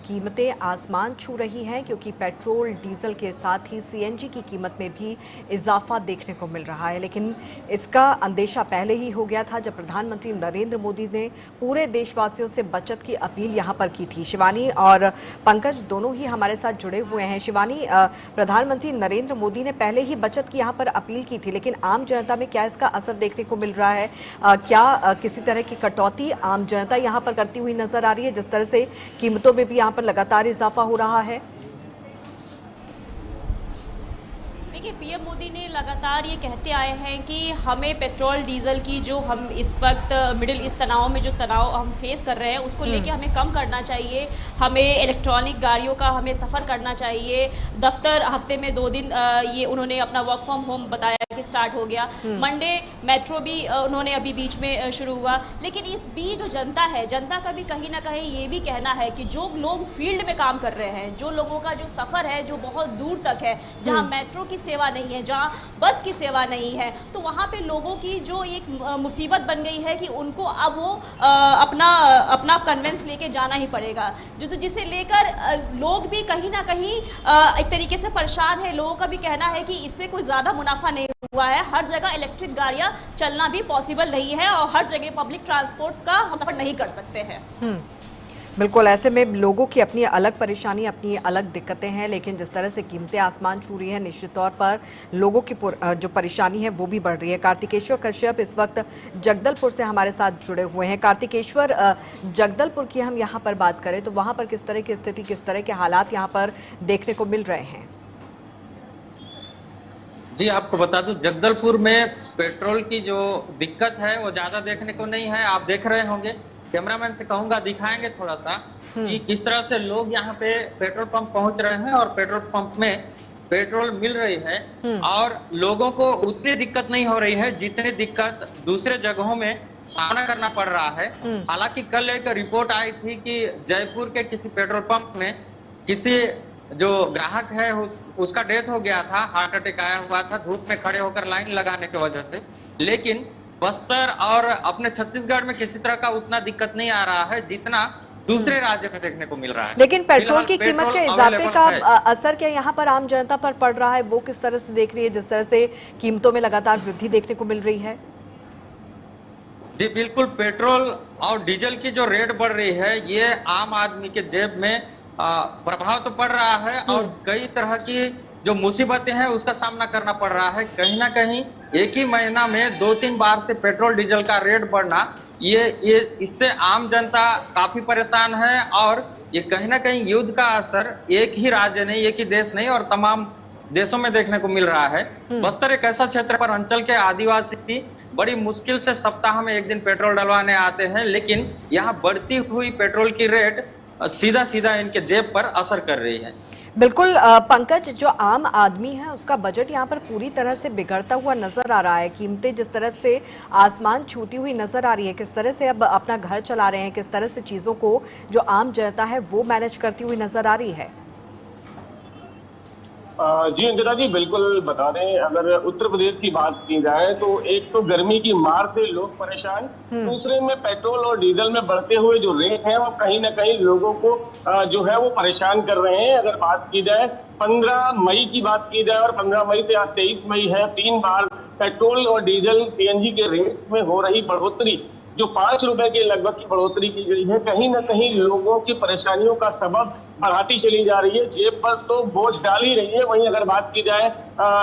कीमतें आसमान छू रही हैं, क्योंकि पेट्रोल डीजल के साथ ही सीएनजी की कीमत में भी इजाफा देखने को मिल रहा है। लेकिन इसका अंदेशा पहले ही हो गया था जब प्रधानमंत्री नरेंद्र मोदी ने पूरे देशवासियों से बचत की अपील यहां पर की थी। शिवानी और पंकज दोनों ही हमारे साथ जुड़े हुए हैं। शिवानी, प्रधानमंत्री नरेंद्र मोदी ने पहले ही बचत की यहां पर अपील की थी, लेकिन आम जनता में क्या इसका असर देखने को मिल रहा है? क्या किसी तरह की कटौती आम जनता यहां पर करती हुई नजर आ रही है, जिस तरह से कीमतों में भी यहां पर लगातार इजाफा हो रहा है? देखिए, पीएम मोदी ने लगातार ये कहते आए हैं कि हमें पेट्रोल डीजल की जो हम इस वक्त मिडिल ईस्ट तनाव में जो तनाव हम फेस कर रहे हैं उसको लेके हमें कम करना चाहिए। हमें इलेक्ट्रॉनिक गाड़ियों का हमें सफ़र करना चाहिए। दफ्तर हफ्ते में 2 दिन ये उन्होंने अपना वर्क फ्रॉम होम बताया कि स्टार्ट हो गया। मंडे मेट्रो भी उन्होंने अभी बीच में शुरू हुआ। लेकिन इस बीच जो जनता है, जनता का भी कहीं ना कहीं ये भी कहना है कि जो लोग फील्ड में काम कर रहे हैं, जो लोगों का जो सफ़र है जो बहुत दूर तक है, जहाँ मेट्रो की सेवा नहीं है, जहाँ बस की सेवा नहीं है, तो वहाँ पे लोगों की जो एक मुसीबत बन गई है कि उनको अब वो अपना कन्वेंस लेके जाना ही पड़ेगा, जो तो जिसे लेकर लोग भी कहीं ना कहीं एक तरीके से परेशान है। लोगों का भी कहना है कि इससे कोई ज़्यादा मुनाफा नहीं हुआ है। हर जगह इलेक्ट्रिक गाड़ियाँ चलना भी पॉसिबल नहीं है और हर जगह पब्लिक ट्रांसपोर्ट का हम सफर नहीं कर सकते हैं। बिल्कुल, ऐसे में लोगों की अपनी अलग परेशानी, अपनी अलग दिक्कतें हैं, लेकिन जिस तरह से कीमतें आसमान छू रही हैं, निश्चित तौर पर लोगों की जो परेशानी है वो भी बढ़ रही है। कार्तिकेश्वर कश्यप इस वक्त जगदलपुर से हमारे साथ जुड़े हुए हैं। कार्तिकेश्वर, जगदलपुर की हम यहाँ पर बात करें तो वहाँ पर किस तरह की स्थिति, किस तरह के हालात यहाँ पर देखने को मिल रहे हैं? जी, आपको बता दूं, जगदलपुर में पेट्रोल की जो दिक्कत है वो ज्यादा देखने को नहीं है। आप देख रहे होंगे, कैमरामैन से कहूंगा दिखाएंगे थोड़ा सा कि किस तरह से लोग यहाँ पे पेट्रोल पंप पहुंच रहे हैं और पेट्रोल पंप में पेट्रोल मिल रही है और लोगों को उतनी दिक्कत नहीं हो रही है जितनी दिक्कत दूसरे जगहों में सामना करना पड़ रहा है। हालांकि कल एक रिपोर्ट आई थी कि जयपुर के किसी पेट्रोल पंप में किसी जो ग्राहक है उसका डेथ हो गया था, हार्ट अटैक आया हुआ था धूप में खड़े होकर लाइन लगाने की वजह से। लेकिन बस्तर और अपने छत्तीसगढ़ में किसी तरह का उतना दिक्कत नहीं आ रहा है जितना दूसरे राज्य में देखने को मिल रहा है। लेकिन पेट्रोल की कीमत के इजाफे का असर क्या यहाँ पर आम जनता पर पड़ रहा है, वो किस तरह से देख रही है, जिस तरह से कीमतों में लगातार वृद्धि देखने को मिल रही है? जी बिल्कुल, पेट्रोल और डीजल की जो रेट बढ़ रही है ये आम आदमी के जेब में प्रभाव तो पड़ रहा है और कई तरह की जो मुसीबतें हैं उसका सामना करना पड़ रहा है। कहीं ना कहीं एक ही महीना में 2-3 बार से पेट्रोल डीजल का रेट बढ़ना, ये इससे आम जनता काफी परेशान है और ये कहीं ना कहीं युद्ध का असर एक ही राज्य नहीं, एक ही देश नहीं और तमाम देशों में देखने को मिल रहा है। बस्तर एक ऐसा क्षेत्र पर अंचल के आदिवासी बड़ी मुश्किल से सप्ताह में 1 दिन पेट्रोल डलवाने आते हैं, लेकिन यहाँ बढ़ती हुई पेट्रोल की रेट सीधा सीधा इनके जेब पर असर कर रही है। बिल्कुल पंकज, जो आम आदमी है उसका बजट यहाँ पर पूरी तरह से बिगड़ता हुआ नजर आ रहा है। कीमतें जिस तरह से आसमान छूती हुई नजर आ रही है, किस तरह से अब अपना घर चला रहे हैं, किस तरह से चीज़ों को जो आम जनता है वो मैनेज करती हुई नजर आ रही है? जी अंकिता जी, बिल्कुल बता दें, अगर उत्तर प्रदेश की बात की जाए तो एक तो गर्मी की मार से लोग परेशान, दूसरे में पेट्रोल और डीजल में बढ़ते हुए जो रेट हैं वो कहीं ना कहीं लोगों को जो है वो परेशान कर रहे हैं। अगर बात की जाए 15 मई की बात की जाए और 15 मई से आज 23 मई है, 3 बार पेट्रोल और डीजल सीएनजी के रेट में हो रही बढ़ोतरी, जो 5 रुपए के लगभग की बढ़ोतरी की गई है, कहीं ना कहीं लोगों की परेशानियों का सबब बढ़ाती चली जा रही है। जेब पर तो बोझ डाल ही रही है। वहीं अगर बात की जाए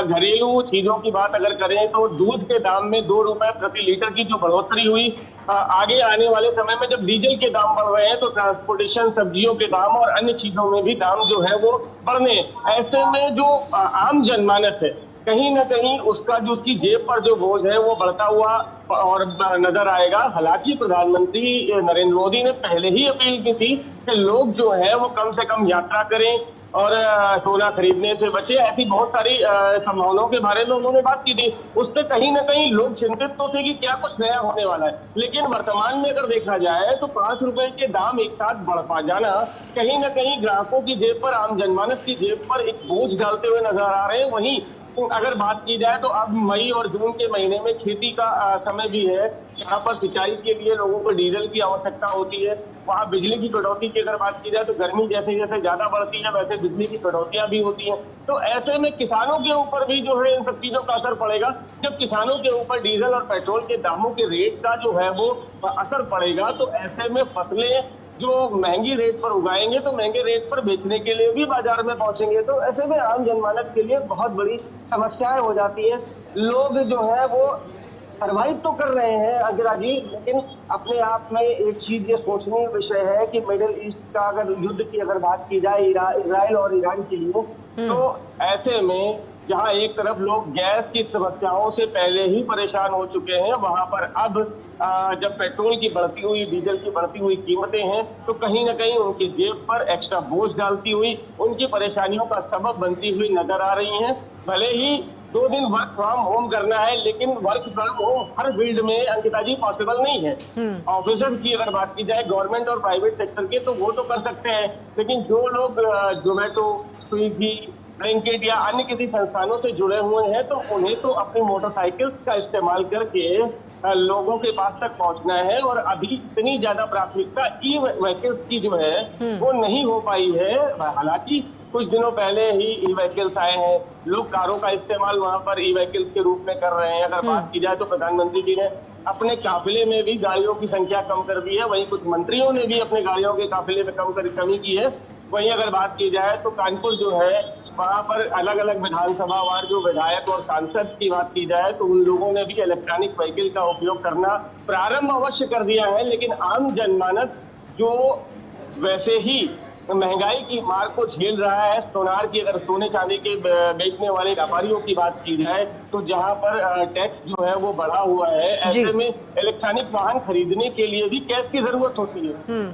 घरेलू चीजों की बात अगर करें तो दूध के दाम में 2 रुपए प्रति लीटर की जो बढ़ोतरी हुई, आगे आने वाले समय में जब डीजल के दाम बढ़ रहे हैं तो ट्रांसपोर्टेशन, सब्जियों के दाम और अन्य चीजों में भी दाम जो है वो बढ़ने। ऐसे में जो आम जनमानस है कहीं ना कहीं उसका जो उसकी जेब पर जो बोझ है वो बढ़ता हुआ और नजर आएगा। हालांकि प्रधानमंत्री नरेंद्र मोदी ने पहले ही अपील की थी कि लोग जो है वो कम से कम यात्रा करें और सोना खरीदने से बचे। ऐसी बहुत सारी संभावनाओं के बारे में उन्होंने बात की थी। उससे कहीं ना कहीं लोग चिंतित तो थे कि क्या कुछ नया होने वाला है, लेकिन वर्तमान में अगर देखा जाए तो 5 रुपए के दाम एक साथ बढ़ पा जाना कहीं ना कहीं ग्राहकों की जेब पर, आम जनमानस की जेब पर एक बोझ डालते हुए नजर आ रहे हैं। वहीं अगर बात की जाए तो अब मई और जून के महीने में खेती का समय भी है। जहाँ पर सिंचाई के लिए लोगों को डीजल की आवश्यकता होती है, वहाँ बिजली की कटौती की अगर बात की जाए तो गर्मी जैसे जैसे ज्यादा बढ़ती है वैसे बिजली की कटौतियां भी होती हैं। तो ऐसे में किसानों के ऊपर भी जो है इन सब चीजों का असर पड़ेगा। जब किसानों के ऊपर डीजल और पेट्रोल के दामों के रेट का जो है वो असर पड़ेगा, तो ऐसे में फसलें जो महंगी रेट पर उगाएंगे तो महंगे रेट पर बेचने के लिए भी बाजार में पहुंचेंगे। तो ऐसे में आम जनमानस के लिए बहुत बड़ी समस्याएं हो जाती है। लोग जो है वो सर्वाइव तो कर रहे हैं अंजना जी, लेकिन अपने आप में एक चीज ये सोचनीय विषय है कि मिडिल ईस्ट का अगर युद्ध की अगर बात की जाए इजराइल और ईरान के लिए, तो ऐसे में जहां एक तरफ लोग गैस की समस्याओं से पहले ही परेशान हो चुके हैं, वहां पर अब जब पेट्रोल की बढ़ती हुई, डीजल की बढ़ती हुई कीमतें हैं, तो कहीं ना कहीं उनकी जेब पर एक्स्ट्रा बोझ डालती हुई उनकी परेशानियों का सबब बनती हुई नजर आ रही हैं। भले ही 2 दिन वर्क फ्रॉम होम करना है, लेकिन work from home her field में अंकिता जी पॉसिबल नहीं है। ऑफिसर्स की अगर बात की जाए गवर्नमेंट और प्राइवेट सेक्टर के, तो वो तो कर सकते हैं, लेकिन जो लोग जोमेटो, स्विगी, ब्लिंकिट या अन्य किसी संस्थानों से जुड़े हुए हैं, तो उन्हें तो अपनी मोटरसाइकिल का इस्तेमाल करके लोगों के पास तक पहुंचना है। और अभी इतनी ज्यादा प्राथमिकता ई व्हीकल्स की जो है वो नहीं हो पाई है। हालांकि कुछ दिनों पहले ही ई व्हीकल्स आए हैं, लोग कारों का इस्तेमाल वहां पर ई व्हीकल्स के रूप में कर रहे हैं। अगर बात की जाए तो प्रधानमंत्री जी ने अपने काफिले में भी गाड़ियों की संख्या कम कर दी है, वहीं कुछ मंत्रियों ने भी अपने गाड़ियों के काफिले में कमी की है। वहीं अगर बात की जाए तो कानपुर जो है वहां पर अलग अलग विधानसभा वार जो विधायक और सांसद की बात की जाए तो उन लोगों ने भी इलेक्ट्रॉनिक व्हीकल का उपयोग करना प्रारंभ अवश्य कर दिया है। लेकिन आम जनमानस जो वैसे ही महंगाई की मार को झेल रहा है, सोनार की अगर सोने चांदी के बेचने वाले व्यापारियों की बात की जाए तो जहां पर टैक्स जो है वो बढ़ा हुआ है, ऐसे में इलेक्ट्रॉनिक वाहन खरीदने के लिए भी कैश की जरूरत होती है।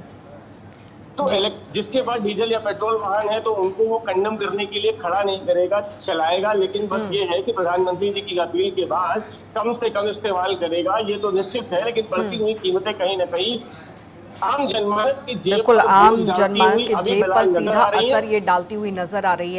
तो जिसके पास डीजल या पेट्रोल वाहन है तो उनको वो कंडम करने के लिए खड़ा नहीं करेगा, चलाएगा। लेकिन बस ये है कि प्रधानमंत्री जी की अपील के बाद कम से कम इस्तेमाल करेगा, ये तो निश्चित है। लेकिन बढ़ती हुई कीमतें कहीं ना कहीं आम जनमानस की जेब बिल्कुल पर आम बोझ डालती जनमानस हुई की अभी जेब पर फिलहाल नजर सीधा आ रही है। असर ये डालती हुई नजर आ रही है।